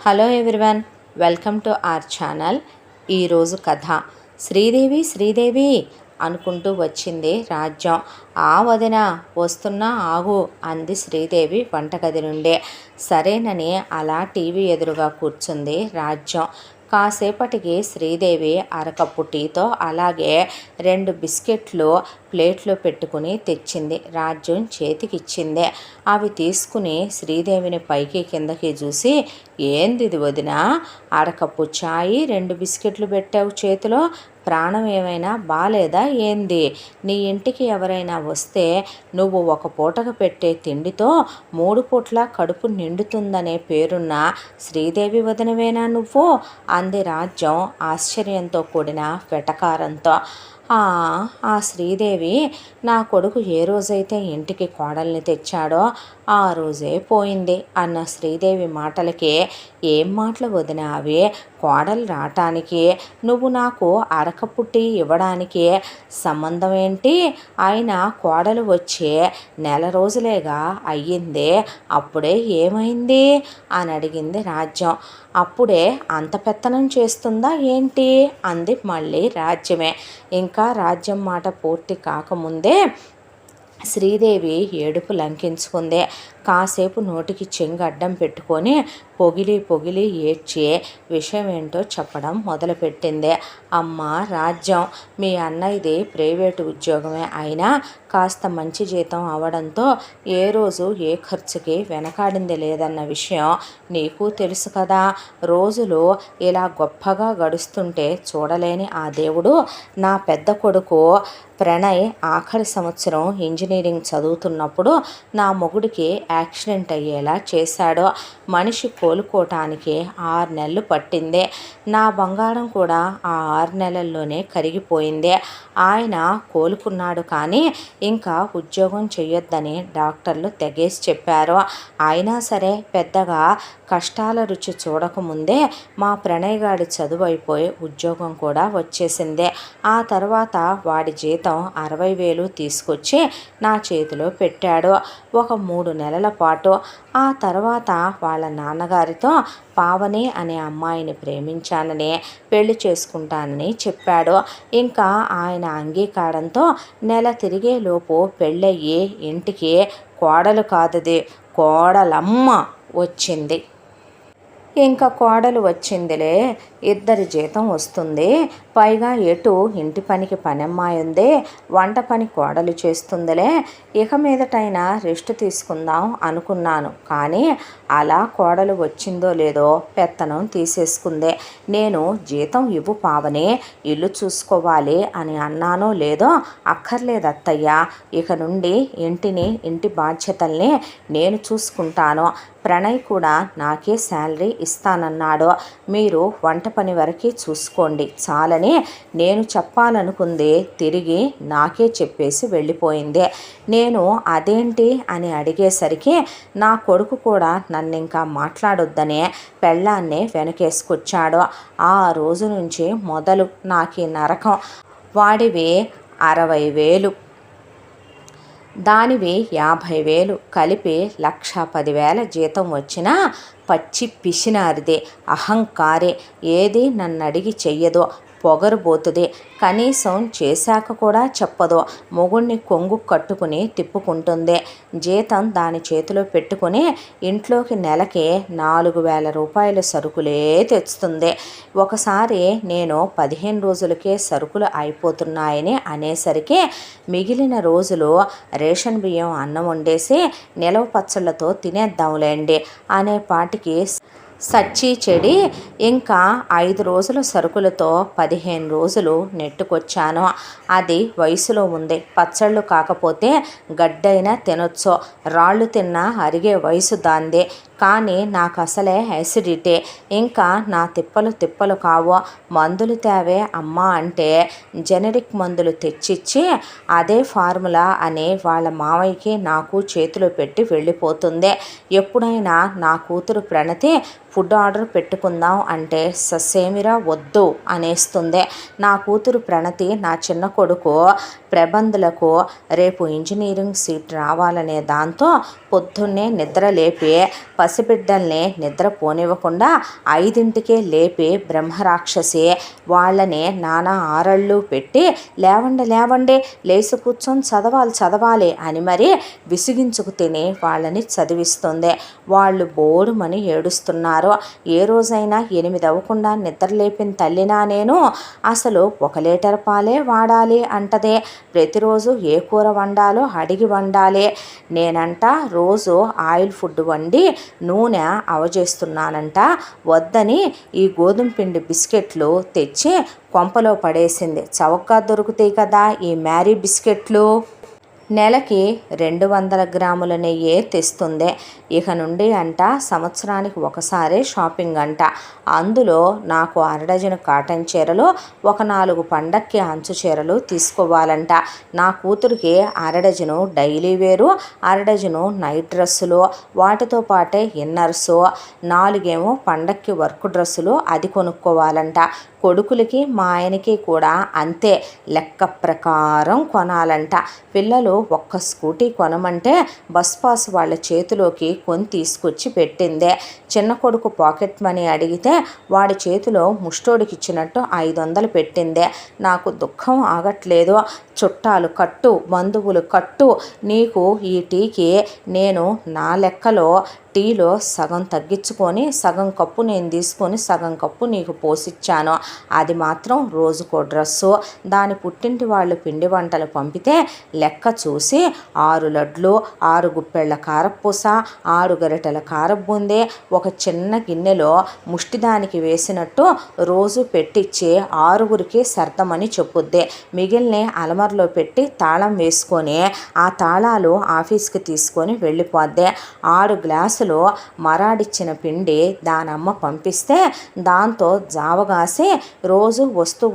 Hello everyone, welcome to our channel. ఈరోజు కథ శ్రీదేవి అనుకుంటూ వచ్చింది రాజ్యం. ఆ వదిన వస్తున్నా ఆగు అంది శ్రీదేవి వంటగది నుండే. సరేనని అలా టీవీ ఎదురుగా కూర్చుంది రాజ్యం. కాసేపటికి శ్రీదేవి అరకప్పు టీతో అలాగే 2 బిస్కెట్లు ప్లేట్లో పెట్టుకుని తెచ్చింది. రాజ్యం చేతికిచ్చింది. అవి తీసుకుని శ్రీదేవిని పైకి కిందకి చూసి, ఏంది ఇది వదినా, అరకప్పు ఛాయ్ 2 బిస్కెట్లు పెట్టావు చేతిలో, ప్రాణం ఏమైనా బాలేదా ఏంది? నీ ఇంటికి ఎవరైనా వస్తే నువ్వు ఒక పూటకు పెట్టే తిండితో 3 పూట్ల కడుపు నిండుతుందనే పేరున్న శ్రీదేవి వదినవేనా నువ్వు? అంది రాజ్యం ఆశ్చర్యంతో కూడిన వెటకారంతో. ఆ శ్రీదేవి నా కొడుకు ఏ రోజైతే ఇంటికి కోడల్ని తెచ్చాడో ఆ రోజే పోయింది అన్న శ్రీదేవి మాటలకి, ఏం మాటలు వదిన అవి? కోడలు రావటానికి నువ్వు నాకు అరకప్పు టీ ఇవ్వడానికి సంబంధం ఏంటి? అయినా కోడలు వచ్చే నెల రోజులేగా అయ్యిందే, అప్పుడే ఏమైంది అని అడిగింది రాజ్యం. అప్పుడే అంత పెత్తనం చేస్తుందా ఏంటి అంది మళ్ళీ రాజ్యమే. ఇంకా రాజ్యం మాట పూర్తి కాకముందే శ్రీదేవి ఏడుపు లంకించుకుంది. కాసేపు నోటికి చెంగు అడ్డం పెట్టుకొని పొగిలి ఏడ్చి విషయం ఏంటో చెప్పడం మొదలుపెట్టింది. అమ్మ రాజ్యం, మీ అన్నయ్యది ప్రైవేటు ఉద్యోగమే అయినా కాస్త మంచి జీతం అవడంతో ఏ రోజు ఏ ఖర్చుకి వెనకాడింది లేదన్న విషయం నీకు తెలుసు కదా. రోజులు ఇలా గొప్పగా గడుస్తుంటే చూడలేని ఆ దేవుడు నా పెద్ద కొడుకు ప్రణయ్ ఆఖరి సంవత్సరం ఇంజనీరింగ్ చదువుతున్నప్పుడు నా మొగుడికి యాక్సిడెంట్ అయ్యేలా చేశాడు. మనిషి కోలుకోవటానికి 6 నెలలు పట్టింది. నా బంగారం కూడా ఆ 6 నెలల్లోనే కరిగిపోయింది. ఆయన కోలుకున్నాడు కానీ ఇంకా ఉద్యోగం చేయొద్దని డాక్టర్లు తెగేసి చెప్పారు. అయినా సరే పెద్దగా కష్టాల రుచి చూడకముందే మా ప్రణయ్ గాడి చదువు అయిపోయి ఉద్యోగం కూడా వచ్చేసింది. ఆ తర్వాత వాడి జీతం 60,000 తీసుకొచ్చి నా చేతిలో పెట్టాడు ఒక 3 నెలల పాటు. ఆ తర్వాత వాళ్ళ నాన్నగారితో పావని అనే అమ్మాయిని ప్రేమించానని, పెళ్లి చేసుకుంటానని చెప్పాడు. ఇంకా ఆయన అంగీకారంతో నెల తిరిగేలోపు పెళ్ళయ్యి ఇంటికి కోడలు కాదది కోడలమ్మ వచ్చింది. ఇంకా కోడలు వచ్చిందిలే, 2 జీతం వస్తుంది, పైగా ఎటు ఇంటి పనికి పనమ్మాయి ఉంది, వంట పని కోడలు చేస్తుందిలే, ఇక మీదటైనా రెస్ట్ తీసుకుందాం అనుకున్నాను. కానీ అలా కోడలు వచ్చిందో లేదో పెత్తనం తీసేసుకుంది. నేను జీతం ఇవ్వు పావని, ఇల్లు చూసుకోవాలి అని అన్నానో లేదో, అక్కర్లేదు అత్తయ్య, ఇక నుండి ఇంటి బాధ్యతల్ని నేను చూసుకుంటాను, ప్రణయ్ కూడా నాకే శాలరీ ఇస్తానన్నాడు, మీరు వంట పని వరకు చూసుకోండి చాలని నేను చెప్పాలనుకుంది తిరిగి నాకే చెప్పేసి వెళ్ళిపోయింది. నేను అదేంటి అని అడిగేసరికి నా కొడుకు కూడా నన్ను ఇంకా మాట్లాడొద్దనే పెళ్ళాన్నే వెనకేసుకొచ్చాడు. ఆ రోజు నుంచి మొదలు నాకు నరకం. వాడివి 60,000, దానివి 50,000 కలిపి 1,10,000 జీతం వచ్చినా పచ్చి పిసినారిదే, అహంకారే, ఏది నన్ను అడిగి చెయ్యదో, పొగరుబోతుది, కనీసం చేశాక కూడా చెప్పదు, మొగుణ్ణి కొంగు కట్టుకుని తిప్పుకుంటుంది. జీతం దాని చేతిలో పెట్టుకుని ఇంట్లోకి నెలకి 4,000 రూపాయల సరుకులే తెస్తుంది. ఒకసారి నేను 15 రోజులకే సరుకులు అయిపోతున్నాయని అనేసరికి మిగిలిన రోజులు రేషన్ బియ్యం అన్నం వండేసి నిలవ పచ్చళ్ళతో తినేద్దాంలేండి అనే పాటికి సచ్చి చెడి ఇంకా 5 రోజుల సరుకులతో 15 రోజులు నెట్టుకొచ్చాను. అది వయసులో ఉంది, పచ్చళ్ళు కాకపోతే గడ్డైనా తినొచ్చు, రాళ్ళు తిన్నా అరిగే వయసు దాంది. కానీ నాకు అసలే యాసిడిటీ, ఇంకా నా తిప్పలు కావు. మందులు తేవే అమ్మా అంటే జెనరిక్ మందులు తెచ్చిచ్చి అదే ఫార్ములా అని వాళ్ళ మావయ్యకి నాకు చేతిలో పెట్టి వెళ్ళిపోతుంది. ఎప్పుడైనా నా కూతురు ప్రణతి ఫుడ్ ఆర్డర్ పెట్టుకుందాం అంటే ససేమిరా వద్దు అనేస్తుంది. నా కూతురు ప్రణతి నా చిన్న కొడుకు ప్రబంధులకు రేపు ఇంజనీరింగ్ సీట్ రావాలనే దాంతో పొద్దున్నే నిద్ర లేపి పసిబిడ్డల్ని నిద్రపోనివ్వకుండా 5ంటికే లేపి బ్రహ్మరాక్షసి వాళ్ళని నానా ఆరళ్ళు పెట్టి లేవండి లేవండి లేచి కూర్చొని చదవాలి అని మరి విసిగించుకు తిని వాళ్ళని చదివిస్తుంది. వాళ్ళు బోరుమని ఏడుస్తున్నారు. ఏ రోజైనా 8 అవ్వకుండా నిద్రలేపిన తల్లినా నేను? అసలు 1 లీటర్ పాలే వాడాలి అంటదే. ప్రతిరోజు ఏ కూర వండాలో అడిగి వండాలి. నేనంట రోజు ఆయిల్ ఫుడ్ వండి నూనె అవజేస్తున్నానంట. వద్దని ఈ గోధుమ పిండి బిస్కెట్లు తెచ్చి కొంపలో పడేసింది. చౌకగా దొరుకుతాయి కదా ఈ మ్యారీ బిస్కెట్లు. నెలకి 200 గ్రాముల నెయ్యే తెస్తుంది. ఇక నుండి అంట సంవత్సరానికి ఒకసారి షాపింగ్ అంట. అందులో నాకు 1/2 డజను కాటన్ చీరలు, ఒక 4 పండక్కి అంచు చీరలు తీసుకోవాలంట. నా కూతురికి 1/2 డజను డైలీ వేరు, 1/2 డజను నైట్ డ్రెస్సులు, వాటితో పాటే ఇన్నర్సు, 4 పండక్కి వర్క్ డ్రెస్సులు అది కొనుక్కోవాలంట. కొడుకులకి మా ఆయనకి కూడా అంతే లెక్క ప్రకారం కొనాలంట. పిల్లలు ఒక్క స్కూటీ కొనమంటే బస్ పాస్ వాళ్ళ చేతిలోకి కొని తీసుకొచ్చి పెట్టిందే. చిన్న కొడుకు పాకెట్ మనీ అడిగితే వాడి చేతిలో ముష్టోడికి ఇచ్చినట్టు 500 పెట్టిందే. నాకు దుఃఖం ఆగట్లేదు. చుట్టాలు కట్టు, బంధువులు కట్టు. నీకు ఈ టీకి నేను నా లెక్కలో టీలో సగం తగ్గించుకొని సగం కప్పు నేను తీసుకొని సగం కప్పు నీకు పోసిచ్చాను. అది మాత్రం రోజుకో డ్రెస్సు. దాని పుట్టింటి వాళ్ళు పిండి వంటలు పంపితే లెక్క చూసి 6 లడ్లు, 6 గుప్పెళ్ల కారపూస, 6 గరిటెల కారబూందే ఒక చిన్న గిన్నెలో ముష్టిదానికి వేసినట్టు రోజు పెట్టించి 6గురికి సర్దమని చెప్పుద్ది. మిగిలిన అలమరలో పెట్టి తాళం వేసుకొని ఆ తాళాలు ఆఫీస్కి తీసుకొని వెళ్ళిపోద్ది. 6 గ్లాసులు మరాడిచ్చిన పిండి దానమ్మ పంపిస్తే దాంతో జావగాసి రోజు వస్తూ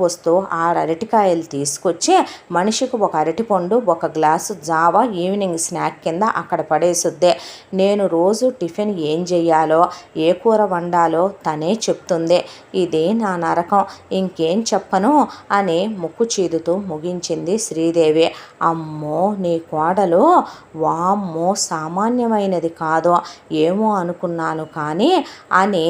6 అరటికాయలు తీసుకొచ్చి మనిషికి ఒక అరటిపండు, ఒక గ్లాసు జావ ఈవినింగ్ స్నాక్ కింద అక్కడ పడేసుద్దే. నేను రోజు టిఫిన్ ఏం చెయ్యాలో, ఏ కూర వండాలో తనే చెప్తుంది. ఇది నా నరకం, ఇంకేం చెప్పను అని ముక్కు చీదుతూ ముగించింది శ్రీదేవి. అమ్మో నీ కోడలు వామ్మో సామాన్యమైనది కాదు, ఏమో అనుకున్నాను కానీ అని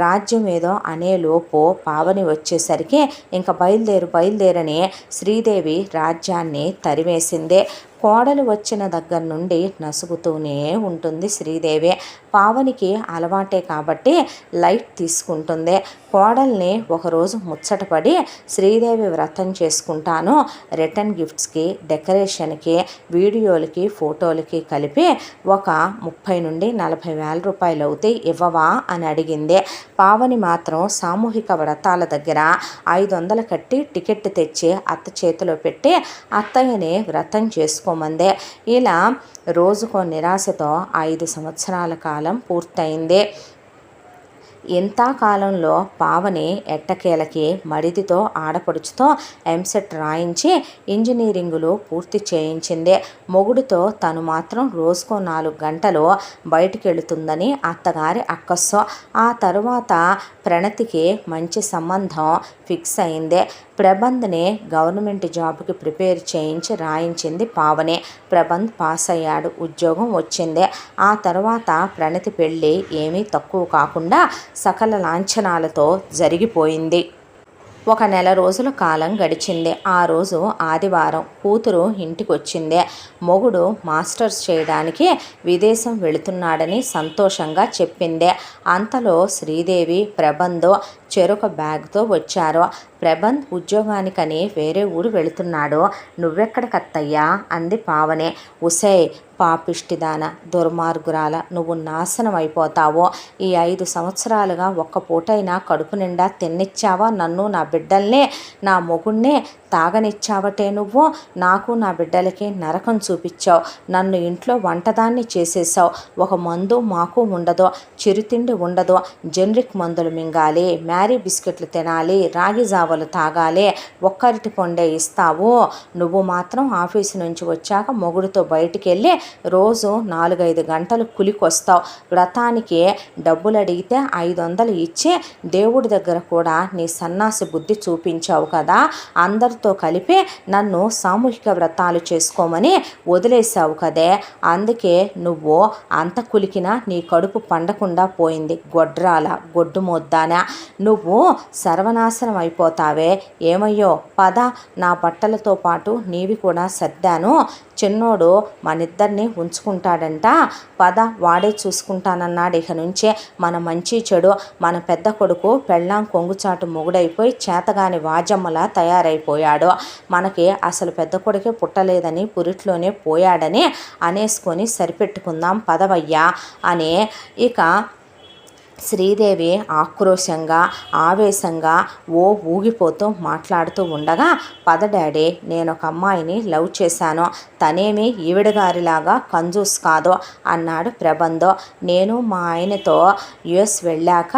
రాజ్యం ఏదో అనేలోపు పావని వచ్చేసరికి ఇంకా బయలుదేరని శ్రీదేవి రాజ్యాన్ని తరిమేసింది. కోడలు వచ్చిన దగ్గర నుండి నసుగుతూనే ఉంటుంది శ్రీదేవి. పావనికి అలవాటే కాబట్టి లైట్ తీసుకుంటుంది. కోడల్ని ఒకరోజు ముచ్చటపడి శ్రీదేవి వ్రతం చేసుకుంటాను, రిటర్న్ గిఫ్ట్స్కి, డెకరేషన్కి, వీడియోలకి, ఫోటోలకి కలిపి ఒక 30 నుండి 40 వేల రూపాయలు అవుతాయి ఇవ్వవా అని అడిగింది. పావని మాత్రం సామూహిక వ్రతాల దగ్గర 500 కట్టి టికెట్ తెచ్చి అత్త చేతిలో పెట్టి అత్తయ్యని వ్రతం చేసుకోమందే. ఇలా రోజుకో నిరాశతో 5 సంవత్సరాల కాలం పూర్తయింది. ఇంత కాలంలో పావని ఎట్టకేలకి మడిదితో ఆడపడుచుతో ఎంసెట్ రాయించి ఇంజనీరింగులు పూర్తి చేయించింది. మొగుడితో తను మాత్రం రోజుకో 4 గంటలు బయటికి వెళుతుందని అత్తగారి అక్కస్సు. ఆ తరువాత ప్రణతికి మంచి సంబంధం ఫిక్స్ అయింది. ప్రబంధ్ని గవర్నమెంట్ జాబ్కి ప్రిపేర్ చేయించి రాయించింది పావని. ప్రబంధ్ పాస్ అయ్యాడు, ఉద్యోగం వచ్చింది. ఆ తర్వాత ప్రణతి పెళ్ళి ఏమీ తక్కువ కాకుండా సకల లాంఛనాలతో జరిగిపోయింది. ఒక నెల రోజుల కాలం గడిచింది. ఆ రోజు ఆదివారం. కూతురు ఇంటికొచ్చింది. మొగుడు మాస్టర్స్ చేయడానికి విదేశం వెళుతున్నాడని సంతోషంగా చెప్పింది. అంతలో శ్రీదేవి, ప్రబంధ్ చెరొక బ్యాగ్తో వచ్చారు. ప్రబంధ్ ఉద్యోగానికని వేరే ఊరు వెళుతున్నాడు. నువ్వెక్కడికత్తయ్యా అంది పావని. ఉసే పాపిష్టిదాన, దుర్మార్గురాల, నువ్వు నాశనం అయిపోతావు. ఈ 5 సంవత్సరాలుగా ఒక్క పూటైనా కడుపు నిండా తిన్నిచ్చావా నన్ను, నా బిడ్డల్నే, నా మొగుణ్ణే తాగనిచ్చావటే నువ్వు. నాకు నా బిడ్డలకి నరకం చూపించావు. నన్ను ఇంట్లో వంటదాన్ని చేసేసావు. ఒక మందు మాకు ఉండదు, చిరుతిండి ఉండదు. జనరిక్ మందులు మింగాలి, మ్యారీ బిస్కెట్లు తినాలి, రాగి జావలు తాగాలి, ఒక్కరిటి పొండే ఇస్తావు. నువ్వు మాత్రం ఆఫీసు నుంచి వచ్చాక మొగుడితో బయటికి వెళ్ళి రోజు 4-5 గంటలు కులికొస్తావు. వ్రతానికి డబ్బులు అడిగితే 500 ఇచ్చి దేవుడి దగ్గర కూడా నీ సన్నాసి బుద్ధి చూపించావు కదా. అందరితో అందరితో కలిపి నన్ను సామూహిక వ్రతాలు చేసుకోమని వదిలేసావు కదే, అందుకే నువ్వు అంత కులికినా నీ కడుపు పండకుండా పోయింది. గొడ్రాల గొడ్డు మొద్దానా, నువ్వు సర్వనాశనం అయిపోతావే. ఏమయ్యో పద, నా బట్టలతో పాటు నీవి కూడా సర్దాను. చిన్నోడు మనిద్దరిని ఉంచుకుంటాడంట, పద వాడే చూసుకుంటానన్నాడు. ఇక నుంచే మన మంచి చెడు మన పెద్ద కొడుకు పెళ్ళాం కొంగుచాటు మొగుడైపోయి చేతగాని వాజమ్మలా తయారైపోయాడు. మనకి అసలు పెద్ద కొడుకే పుట్టలేదని పురిట్లోనే పోయాడని అనేసుకొని సరిపెట్టుకుందాం పదవయ్యా అని ఇక శ్రీదేవి ఆక్రోశంగా ఆవేశంగా ఊగిపోతూ మాట్లాడుతూ ఉండగా, పద డాడీ, నేను ఒక అమ్మాయిని లవ్ చేశాను, తనేమి ఈవిడగారిలాగా కంజూస్ కాదు అన్నాడు ప్రబంధం. నేను మా ఆయనతో యుఎస్ వెళ్ళాక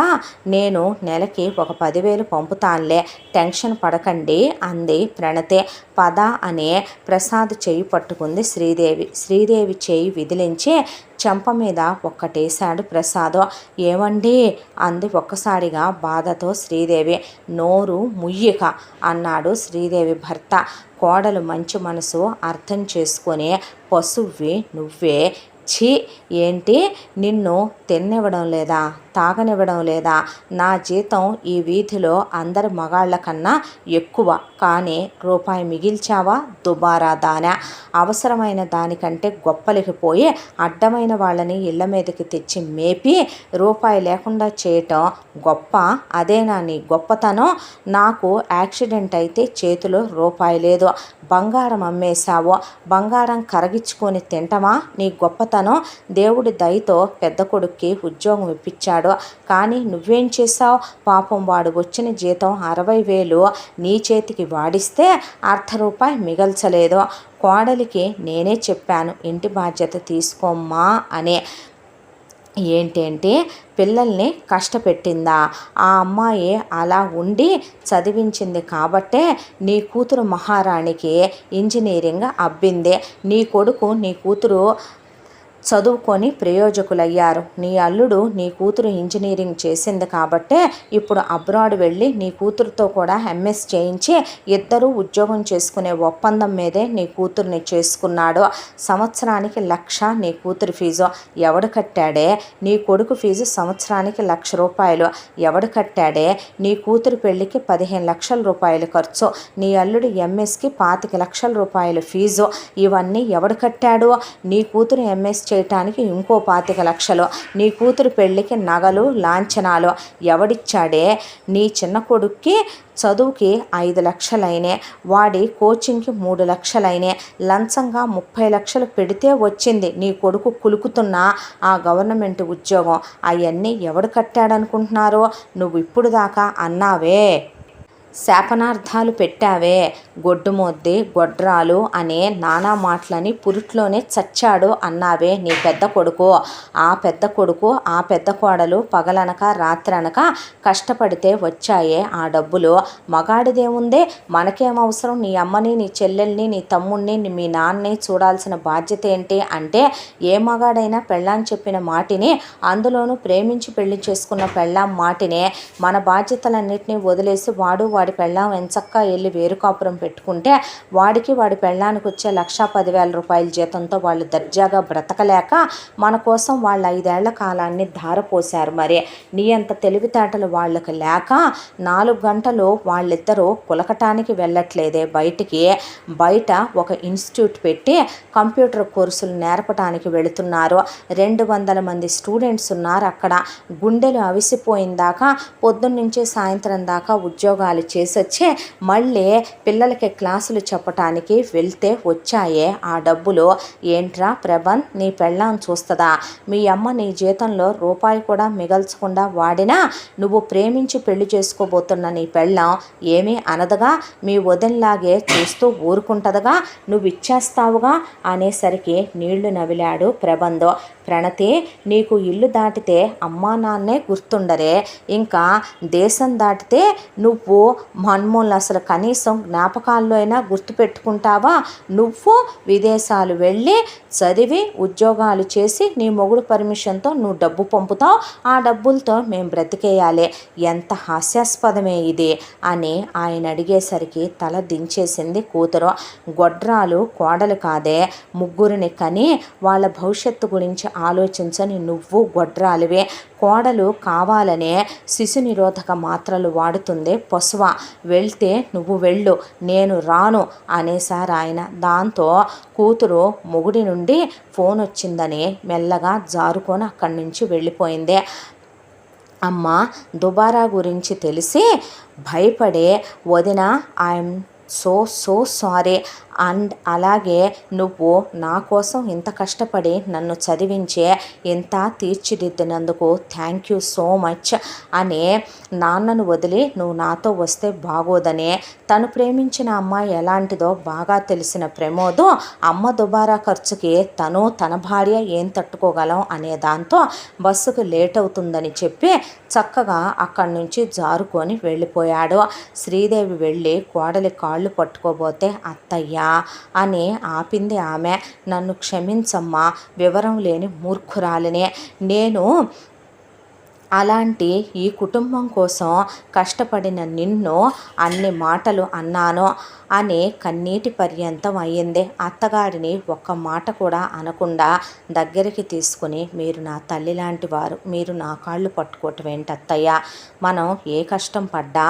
నేను నెలకి ఒక 10,000 పంపుతానులే, టెన్షన్ పడకండి అంది ప్రణతి. పద అని ప్రసాద్ చేయి పట్టుకుంది శ్రీదేవి. శ్రీదేవి చేయి విదిలించి చెంప మీద ఒక్కటేశాడు ప్రసాదం. ఏమండి అంది ఒక్కసారిగా బాధతో శ్రీదేవి. నోరు ముయ్యిక అన్నాడు శ్రీదేవి భర్త. కోడలు మంచి మనసు అర్థం చేసుకొని, పశువ్వి నువ్వే, ఛీ ఏంటి నిన్ను తిన్నివ్వడం లేదా, తాగనివ్వడం లేదా? నా జీతం ఈ వీధిలో అందరి మగాళ్ళ కన్నా ఎక్కువ, కానీ రూపాయి మిగిల్చావా దుబారా దానా? అవసరమైన దానికంటే గొప్పలకి పోయి అడ్డమైన వాళ్ళని ఇళ్ల మీదకి తెచ్చి మేపి రూపాయి లేకుండా చేయటం గొప్ప? అదేనా నీ గొప్పతనం? నాకు యాక్సిడెంట్ అయితే చేతిలో రూపాయి లేదు, బంగారం అమ్మేశావు, బంగారం కరగించుకొని తింటమా నీ గొప్పతనం? దేవుడి దయతో పెద్ద కొడుక్కి ఉద్యోగం ఇప్పించాడు, కానీ నువ్వేం చేశావు? పాపం వాడు వచ్చిన జీతం 60,000 నీ చేతికి వాడిస్తే ₹1 మిగల్చలేదు. కోడలికి నేనే చెప్పాను, ఇంటి బాధ్యత తీసుకోమ్మా అని. ఏంటేంటి పిల్లల్ని కష్టపెట్టిందా? ఆ అమ్మాయి అలా ఉండి చదివించింది కాబట్టే నీ కూతురు మహారాణికి ఇంజనీరింగ్ అబ్బింది. నీ కొడుకు నీ కూతురు చదువుకొని ప్రయోజకులయ్యారు. నీ అల్లుడు నీ కూతురు ఇంజనీరింగ్ చేసింది కాబట్టే ఇప్పుడు అబ్రాడ్ వెళ్ళి నీ కూతురుతో కూడా ఎంఎస్ చేయించి ఇద్దరూ ఉద్యోగం చేసుకునే ఒప్పందం మీదే నీ కూతుర్ని చేసుకున్నాడు. సంవత్సరానికి 1,00,000 నీ కూతురు ఫీజు. ఎవడు కట్టాడే? నీ కొడుకు ఫీజు సంవత్సరానికి ₹1,00,000. ఎవడు కట్టాడే? నీ కూతురు పెళ్లికి 15 లక్షల రూపాయలు ఖర్చు. నీ అల్లుడు ఎంఎస్కి 25 లక్షల రూపాయలు ఫీజు. ఇవన్నీ ఎవడు కట్టాడు? నీ కూతురు ఎంఎస్ చేయటానికి ఇంకో 25 లక్షలు. నీ కూతురు పెళ్ళికి నగలు లాంఛనాలు. ఎవడిచ్చాడే? నీ చిన్న కొడుక్కి చదువుకి 5 లక్షలైనే, వాడి కోచింగ్కి 3 లక్షలైనే, లంచంగా 30 లక్షలు పెడితే వచ్చింది నీ కొడుకు కులుకుతున్న ఆ గవర్నమెంట్ ఉద్యోగం. అవన్నీ ఎవడు కట్టాడనుకుంటున్నారు? నువ్వు ఇప్పుడు దాకా అన్నావే శాపనార్థాలు పెట్టావే, గొడ్డుమొద్ది గొడ్రాలు అనే నానా మాటలని పురిట్లోనే చచ్చాడు అన్నావే నీ పెద్ద కొడుకు. ఆ పెద్ద కొడుకు ఆ పెద్ద కోడలు పగలనక రాత్రనక కష్టపడితే వచ్చాయే ఆ డబ్బులు. మగాడిదేముందే, మనకేమవసరం? నీ అమ్మని నీ చెల్లెల్ని నీ తమ్ముడిని మీ నాన్నని చూడాల్సిన బాధ్యత ఏంటి అంటే, ఏ మగాడైనా పెళ్ళాం చెప్పిన మాటిని, అందులోనూ ప్రేమించి పెళ్లి చేసుకున్న పెళ్ళాం మాటినే మన బాధ్యతలన్నింటినీ వదిలేసి వాడు వాడి పెళ్ళాం ఎంచక్కా వెళ్ళి వేరు కాపురం పెట్టుకుంటే వాడికి వాడి పెళ్ళానికి వచ్చే 1,10,000 రూపాయల జీతంతో వాళ్ళు దర్జాగా బ్రతకలేక మన కోసం వాళ్ళ 5 ఏళ్ల కాలాన్ని ధారపోశారు. మరి నీ అంత తెలివితేటలు వాళ్ళకి లేక 4 గంటలు వాళ్ళిద్దరూ కులకటానికి వెళ్ళట్లేదే బయటికి. బయట ఒక ఇన్స్టిట్యూట్ పెట్టి కంప్యూటర్ కోర్సులు నేర్పడానికి వెళుతున్నారు. 200 మంది స్టూడెంట్స్ ఉన్నారు అక్కడ. గుండెలు అవిసిపోయిందాకా పొద్దున్నుంచి సాయంత్రం దాకా ఉద్యోగాలు చేసొచ్చి మళ్ళీ పిల్లలకి క్లాసులు చెప్పటానికి వెళ్తే వచ్చాయే ఆ డబ్బులు. ఏంట్రా ప్రబంధ్, నీ పెళ్ళాం చూస్తుందా? మీ అమ్మ నీ జీతంలో రూపాయి కూడా మిగల్చకుండా వాడినా నువ్వు ప్రేమించి పెళ్లి చేసుకోబోతున్న నీ పెళ్ళాం ఏమీ అనదుగా, మీ వదినలాగే చూస్తూ ఊరుకుంటదుగా, నువ్వు ఇచ్చేస్తావుగా అనేసరికి నీళ్లు నవిలాడు ప్రబంధం. ప్రణతి, నీకు ఇల్లు దాటితే అమ్మా నాన్నే గుర్తుండరే, ఇంకా దేశం దాటితే నువ్వు మన్మూలను అసలు కనీసం జ్ఞాపకాల్లో అయినా గుర్తుపెట్టుకుంటావా? నువ్వు విదేశాలు వెళ్ళి చదివి ఉద్యోగాలు చేసి నీ మొగుడు పర్మిషన్తో నువ్వు డబ్బు పంపుతావు, ఆ డబ్బులతో మేము బ్రతికేయాలి, ఎంత హాస్యాస్పదమే ఇది అని ఆయన అడిగేసరికి తల దించేసింది కూతురు. గొడ్రాలు కోడలు కాదే, ముగ్గురిని కని వాళ్ళ భవిష్యత్తు గురించి ఆలోచించని నువ్వు గొడ్రాలివే. కోడలు కావాలనే శిశు నిరోధక మాత్రలు వాడుతుంది పశువ, వెళ్తే నువ్వు వెళ్ళు, నేను రాను అనేసారు ఆయన. దాంతో కూతురు మొగుడి నుండి ఫోన్ వచ్చిందని మెల్లగా జారుకొని అక్కడి నుంచి వెళ్ళిపోయింది. అమ్మ దుబారా గురించి తెలిసి భయపడే వదిన, ఐఎమ్ సో సారీ, అండ్ అలాగే నువ్వు నా కోసం ఇంత కష్టపడి నన్ను చదివించే ఇంత తీర్చిదిద్దినందుకు థ్యాంక్ యూ సో మచ్ అని, నాన్నను వదిలి నువ్వు నాతో వస్తే బాగోదని, తను ప్రేమించిన అమ్మాయి ఎలాంటిదో బాగా తెలిసిన ప్రమోద్ అమ్మ దుబారా ఖర్చుకి తన భార్య ఏం తట్టుకోగలం అనే దాంతో బస్సుకు లేట్ అవుతుందని చెప్పి చక్కగా అక్కడి నుంచి జారుకొని వెళ్ళిపోయాడు. శ్రీదేవి వెళ్ళి కోడలి కాళ్ళు పట్టుకోబోతే అత్తయ్య అని ఆపింది ఆమె. నన్ను క్షమించమ్మా, వివరం లేని మూర్ఖురాలినే నేను, అలాంటి ఈ కుటుంబం కోసం కష్టపడిన నిన్ను అన్ని మాటలు అన్నాను అని కన్నీటి పర్యంతం అయ్యింది. అత్తగారిని ఒక్క మాట కూడా అనకుండా దగ్గరికి తీసుకుని, మీరు నా తల్లి లాంటి వారు, మీరు నా కాళ్ళు పట్టుకోవటం ఏంటి అత్తయ్య, మనం ఏ కష్టం పడ్డా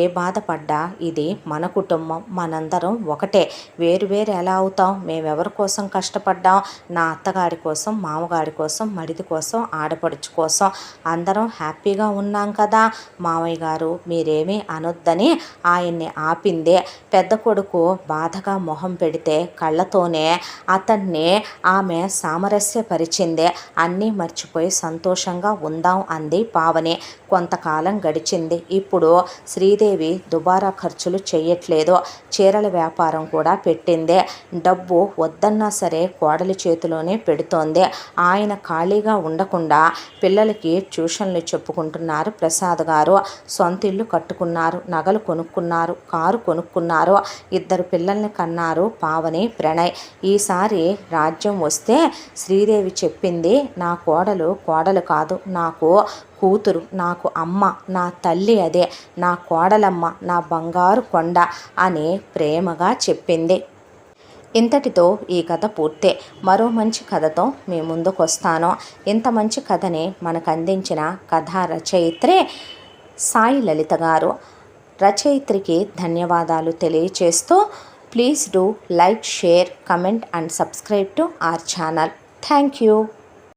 ఏ బాధపడ్డా ఇది మన కుటుంబం, మనందరం ఒకటే, వేరు ఎలా అవుతాం, మేమెవరి కోసం కష్టపడ్డాం, నా అత్తగారి కోసం, మామగారి కోసం, మరిది కోసం, ఆడపడుచు కోసం, అందరం హ్యాపీగా ఉన్నాం కదా మామయ్య గారు, మీరేమీ అనొద్దని ఆయన్ని ఆపిందే. పెద్ద కొడుకు బాధగా మొహం పెడితే కళ్ళతోనే అతన్ని ఆమె సామరస్యపరిచిందే. అన్నీ మర్చిపోయి సంతోషంగా ఉందాం అంది పావని. కొంతకాలం గడిచింది. ఇప్పుడు శ్రీదేవి దుబారా ఖర్చులు చేయట్లేదు, చీరల వ్యాపారం కూడా పెట్టిందే. డబ్బు వద్దన్నా సరే కోడలి చేతిలోనే పెడుతోంది. ఆయన ఖాళీగా ఉండకుండా పిల్లలకి ట్యూషన్లు చెప్పుకుంటున్నారు ప్రసాద్ గారు. సొంత ఇల్లు కట్టుకున్నారు, నగలు కొనుక్కున్నారు, కారు కొనుక్కున్నారు, 2 పిల్లల్ని కన్నారు పావని, ప్రణయ్. ఈసారి రాజ్యం వస్తే శ్రీదేవి చెప్పింది, నా కోడలు కాదు, నాకు కూతురు, నాకు అమ్మ, నా తల్లి అదే, నా కోడలమ్మ, నా బంగారు కొండ అని ప్రేమగా చెప్పింది. ఇంతటితో ఈ కథ పూర్తే. మరో మంచి కథతో మీ ముందుకు వస్తాను. ఇంత మంచి కథని మనకు అందించిన కథా రచయిత్రే సాయి లలిత గారు. రచయిత్రికి ధన్యవాదాలు తెలియచేస్తూ, please do like, share, comment and subscribe to our channel. Thank you.